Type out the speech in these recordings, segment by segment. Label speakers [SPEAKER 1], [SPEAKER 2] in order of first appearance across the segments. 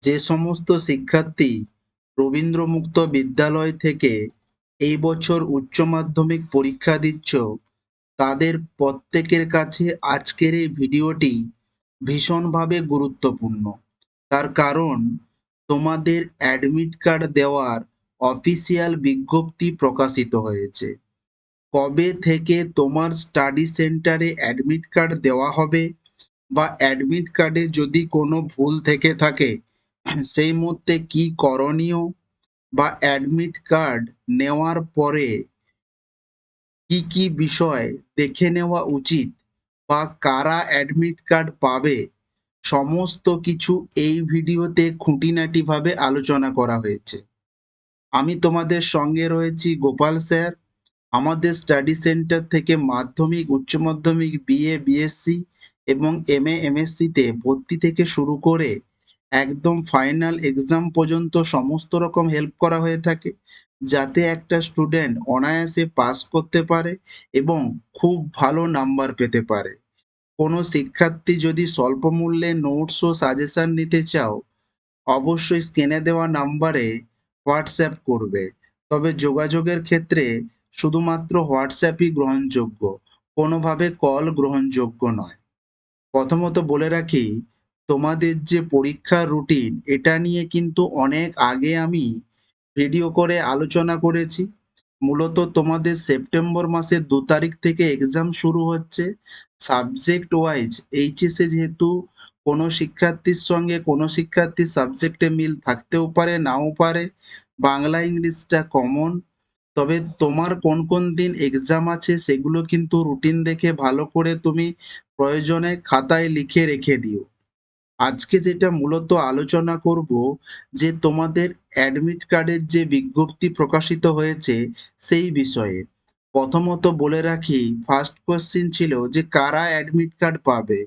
[SPEAKER 1] যে সমস্ত শিক্ষার্থী রবীন্দ্র মুক্ত বিদ্যালয় থেকে এই বছর উচ্চ মাধ্যমিক পরীক্ষা দিচ্ছ, তাদের প্রত্যেকের কাছে আজকের এই ভিডিওটি ভীষণভাবে গুরুত্বপূর্ণ। তার কারণ তোমাদের অ্যাডমিট কার্ড দেওয়ার অফিসিয়াল বিজ্ঞপ্তি প্রকাশিত হয়েছে। কবে থেকে তোমার স্টাডি সেন্টারে অ্যাডমিট কার্ড দেওয়া হবে বা অ্যাডমিট কার্ডে যদি কোনো ভুল থেকে থাকে সেই মুহূর্তে কি করণীয়, বা অ্যাডমিট কার্ড নেওয়ার পরে কি কি বিষয় দেখে নেওয়া উচিত বা কারা অ্যাডমিট কার্ড পাবে, সমস্ত কিছু এই ভিডিওতে খুঁটিনাটিভাবে আলোচনা করা হয়েছে। আমি তোমাদের সঙ্গে রয়েছি গোপাল স্যার। আমাদের স্টাডি সেন্টার থেকে মাধ্যমিক, উচ্চ মাধ্যমিক, বিএ, বিএসসি এবং এমএ, এমএসসিতে ভর্তি থেকে শুরু করে একদম ফাইনাল এক্সাম পর্যন্ত সমস্ত রকম হেল্প করা হয়ে থাকে, যাতে একটা স্টুডেন্ট অনায়াসে পাস করতে পারে এবং খুব ভালো নাম্বার পেতে পারে। কোনো শিক্ষার্থী যদি স্বল্প মূল্যে নোটস ও সাজেশন নিতে চাও, অবশ্যই স্ক্রিনে দেওয়া নাম্বারে হোয়াটসঅ্যাপ করবে। তবে যোগাযোগের ক্ষেত্রে শুধুমাত্র হোয়াটসঅ্যাপই গ্রহণযোগ্য, কোনোভাবে কল গ্রহণযোগ্য নয়। প্রথমত বলে রাখি, তোমাদের যে পরীক্ষার রুটিন, এটা নিয়ে কিন্তু অনেক আগে আমি ভিডিও করে আলোচনা করেছি। মূলত তোমাদের সেপ্টেম্বর মাসের 2 তারিখ থেকে এক্সাম শুরু হচ্ছে। সাবজেক্ট ওয়াইজ এইচএসে যেহেতু কোনো শিক্ষার্থীর সঙ্গে কোনো শিক্ষার্থীর সাবজেক্টে মিল থাকতেও পারে, নাও পারে। বাংলা ইংলিশটা কমন। তবে তোমার কোন কোন দিন এক্সাম আছে সেগুলো কিন্তু রুটিন দেখে ভালো করে তুমি প্রয়োজনে খাতায় লিখে রেখে দিও। আজকে যেটা মূলত আলোচনা করব, যে তোমাদের অ্যাডমিট কার্ডের যে বিজ্ঞপ্তি প্রকাশিত হয়েছে সেই বিষয়ে। প্রথমত বলে রাখি, ফার্স্ট কোশ্চিন ছিল যে কারা অ্যাডমিট কার্ড পাবে।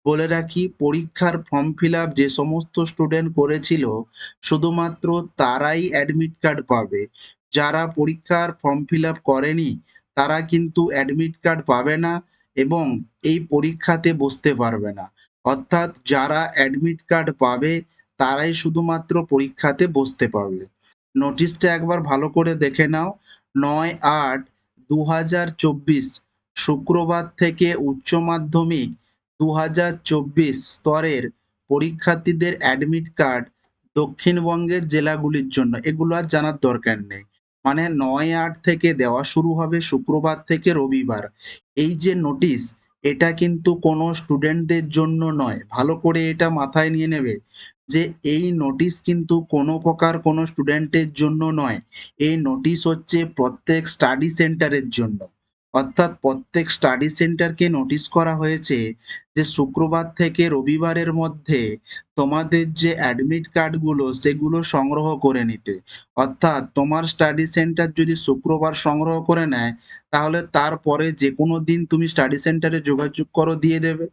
[SPEAKER 1] বলে রাখি, পরীক্ষার ফর্ম ফিল আপ যে সমস্ত স্টুডেন্ট করেছিল শুধুমাত্র তারাই অ্যাডমিট কার্ড পাবে। যারা পরীক্ষার ফর্ম ফিল আপ করেনি তারা কিন্তু অ্যাডমিট কার্ড পাবে না এবং এই পরীক্ষাতে বসতে পারবে না। অর্থাৎ যারা অ্যাডমিট কার্ড পাবে তারাই শুধুমাত্র পরীক্ষাতে বসতে পারবে। নোটিশটা একবার ভালো করে দেখে নাও। 9/8/2024 শুক্রবার থেকে উচ্চ মাধ্যমিক 2024 স্তরের পরীক্ষার্থীদের অ্যাডমিট কার্ড দক্ষিণবঙ্গের জেলাগুলির জন্য। এগুলো আর জানার দরকার নেই। মানে 9/8 থেকে দেওয়া শুরু হবে, শুক্রবার থেকে রবিবার। এই যে নোটিশ, এটা কিন্তু কোনো স্টুডেন্টদের জন্য নয়। ভালো করে এটা মাথায় নিয়ে নেবে যে এই নোটিশ কিন্তু কোনো প্রকার কোনো স্টুডেন্টের জন্য নয়। এই নোটিশ হচ্ছে প্রত্যেক স্টাডি সেন্টারের জন্য। অর্থাৎ প্রত্যেক স্টাডি সেন্টারকে নোটিশ করা হয়েছে যে শুক্রবার থেকে রবিবারের মধ্যে তোমাদের যে অ্যাডমিট কার্ডগুলো সেগুলো সংগ্রহ করে নিতে। অর্থাৎ তোমার স্টাডি সেন্টার যদি শুক্রবার সংগ্রহ করে নেয়, তাহলে তারপরে যে কোনো দিন তুমি স্টাডি সেন্টারে যোগাযোগ করো, দিয়ে দেবে।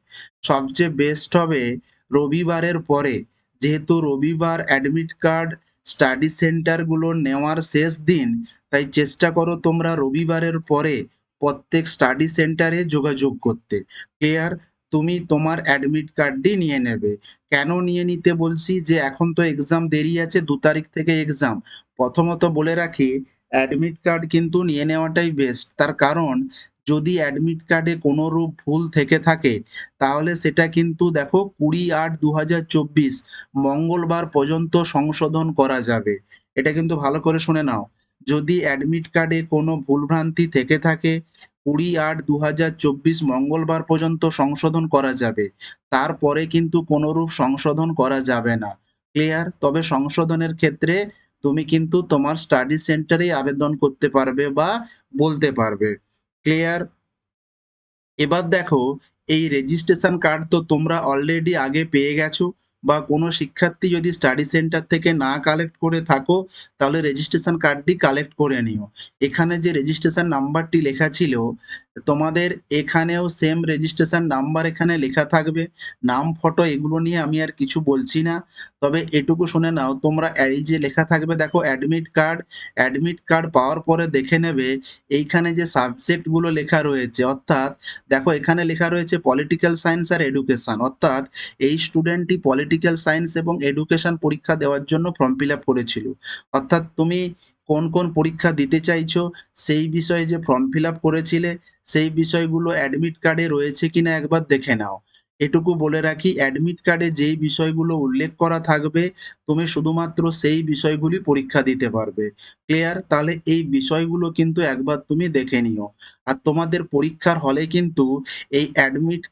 [SPEAKER 1] সবচেয়ে বেস্ট হবে রবিবারের পরে, যেহেতু রবিবার অ্যাডমিট কার্ড স্টাডি সেন্টারগুলো নেওয়ার শেষ দিন, তাই চেষ্টা করো তোমরা রবিবারের পরে প্রত্যেক স্টাডি সেন্টারে যোগাযোগ করতে। ক্লিয়ার? তুমি তোমার অ্যাডমিট কার্ডটি নিয়ে নেবে। কেন নিয়ে নিতে বলছি, যে এখন তো এক্সাম দেরি আছে, 2 তারিখ থেকে এক্সাম। প্রথমত বলে রাখি, অ্যাডমিট কার্ড কিন্তু নিয়ে নেওয়াটাই বেস্ট। তার কারণ যদি অ্যাডমিট কার্ডে কোনো রূপ ভুল থেকে থাকে তাহলে সেটা কিন্তু দেখো 20/8/2024 মঙ্গলবার পর্যন্ত সংশোধন করা যাবে। এটা কিন্তু ভালো করে শুনে নাও। যদি অ্যাডমিট কার্ডে কোনো ভুলভ্রান্তি থেকে থাকে 20/8/2024 মঙ্গলবার পর্যন্ত সংশোধন করা যাবে। তারপরে কিন্তু কোনোরূপ সংশোধন করা যাবে না। ক্লিয়ার? তবে সংশোধনের ক্ষেত্রে তুমি কিন্তু তোমার স্টাডি সেন্টারেই আবেদন করতে পারবে বা বলতে পারবে। ক্লিয়ার? এবার দেখো, এই রেজিস্ট্রেশন কার্ড তো তোমরা অলরেডি আগে পেয়ে গেছো, বা কোনো শিক্ষার্থী যদি স্টাডি সেন্টার থেকে না কালেক্ট করে থাকো তাহলে রেজিস্ট্রেশন কার্ডটি কালেক্ট করে নিও। এখানে যে রেজিস্ট্রেশন নাম্বারটি লেখা ছিল তোমাদের এখানেও সেম রেজিস্ট্রেশন নাম্বার এখানে লেখা থাকবে, নাম ফটো এগুলো নিয়ে আমি আর কিছু বলছি না। তবে এটুকু শুনে নাও, তোমরা এই যে লেখা থাকবে দেখো অ্যাডমিট কার্ড পাওয়ার পরে দেখে নেবে এইখানে যে সাবজেক্টগুলো লেখা রয়েছে, অর্থাৎ দেখো এখানে লেখা রয়েছে পলিটিক্যাল সায়েন্স আর এডুকেশন, অর্থাৎ এই স্টুডেন্টটি পলিটিক্যাল সায়েন্স এবং এডুকেশন পরীক্ষা দেওয়ার জন্য ফর্ম ফিল আপ করেছিল। অর্থাৎ তুমি কোন কোন পরীক্ষা দিতে চাইছো সেই বিষয়ে যে ফর্ম ফিল আপ করেছিলে সেই বিষয়গুলো অ্যাডমিট কার্ডে রয়েছে কিনা একবার দেখে নাও। এটুকু বলে রাখি, অ্যাডমিট কার্ডে যেই বিষয়গুলো উল্লেখ করা থাকবে তুমি শুধুমাত্র সেই বিষয়গুলি পরীক্ষা দিতে পারবে। ক্লিয়ার? তাহলে এই বিষয়গুলো কিন্তু একবার তুমি দেখে নিও। আর তোমাদের পরীক্ষার হলে কিন্তু এই অ্যাডমিট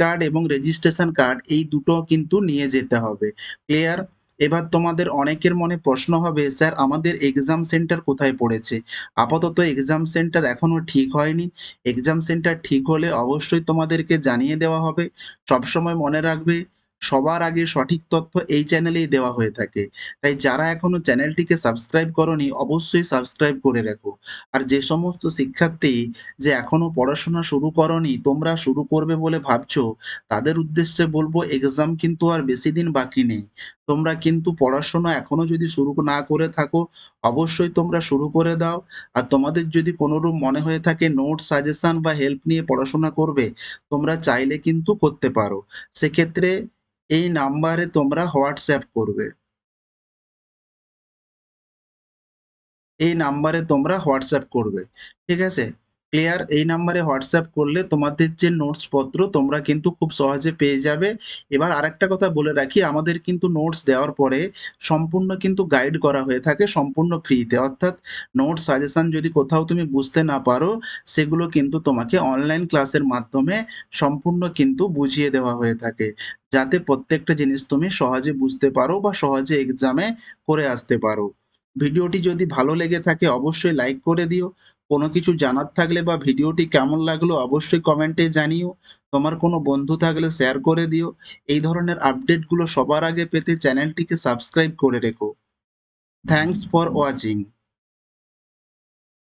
[SPEAKER 1] কার্ড এবং রেজিস্ট্রেশন কার্ড এই দুটো কিন্তু নিয়ে যেতে হবে। ক্লিয়ার? এবার তোমাদের অনেকের মনে প্রশ্ন হবে, স্যার আমাদের এক্সাম সেন্টার কোথায় পড়েছে? আপাতত এক্সাম সেন্টার এখনো ঠিক হয়নি। এক্সাম সেন্টার ঠিক হলে অবশ্যই তোমাদেরকে জানিয়ে দেওয়া হবে। সবসময় মনে রাখবে, সবার আগে সঠিক তথ্য এই চ্যানেলেই দেওয়া হয়ে থাকে। তাই যারা এখনো চ্যানেলটিকে সাবস্ক্রাইব করোনি অবশ্যই সাবস্ক্রাইব করে রাখো। আর যে সমস্ত শিক্ষার্থী যে এখনো পড়াশোনা শুরু করোনি, তোমরা শুরু করবে বলে ভাবছো, তাদের উদ্দেশ্যে বলবো এক্সাম কিন্তু আর বেশি দিন বাকি নেই। তোমরা কিন্তু পড়াশোনা এখনো যদি শুরু না করে থাকো অবশ্যই তোমরা শুরু করে দাও। আর তোমাদের যদি কোনোরূপ মনে হয়ে থাকে নোট সাজেশন বা হেল্প নিয়ে পড়াশোনা করবে, তোমরা চাইলে কিন্তু করতে পারো। সেক্ষেত্রে এই নাম্বারে তোমরা হোয়াটসঅ্যাপ করবে। এই নাম্বারে তোমরা হোয়াটসঅ্যাপ করবে। ঠিক আছে? ক্লিয়ার? এই নাম্বারে হোয়াটসঅ্যাপ করলে তোমাদের যে নোটস পত্র তোমরা কিন্তু খুব সহজে পেয়ে যাবে। এবার আরেকটা কথা বলে রাখি, আমাদের কিন্তু নোটস দেওয়ার পরে সম্পূর্ণ কিন্তু গাইড করা হয়ে থাকে সম্পূর্ণ ফ্রিতে। অর্থাৎ নোটস সাজেশন যদি কোথাও তুমি বুঝতে না পারো সেগুলো কিন্তু তোমাকে অনলাইন ক্লাসের মাধ্যমে সম্পূর্ণ কিন্তু বুঝিয়ে দেওয়া হয়ে থাকে। যাতে প্রত্যেকটা জিনিস তুমি সহজে বুঝতে পারো বা সহজে এক্সামে করে আসতে পারো। ভিডিওটি যদি ভালো লেগে থাকে অবশ্যই লাইক করে দিও। কোনো কিছু জানার থাকলে বা ভিডিওটি কেমন লাগলো অবশ্যই কমেন্টে জানিও। তোমার কোনো বন্ধু থাকলে শেয়ার করে দিও। এই ধরনের আপডেটগুলো সবার আগে পেতে চ্যানেলটিকে সাবস্ক্রাইব করে রেখো। Thanks for watching.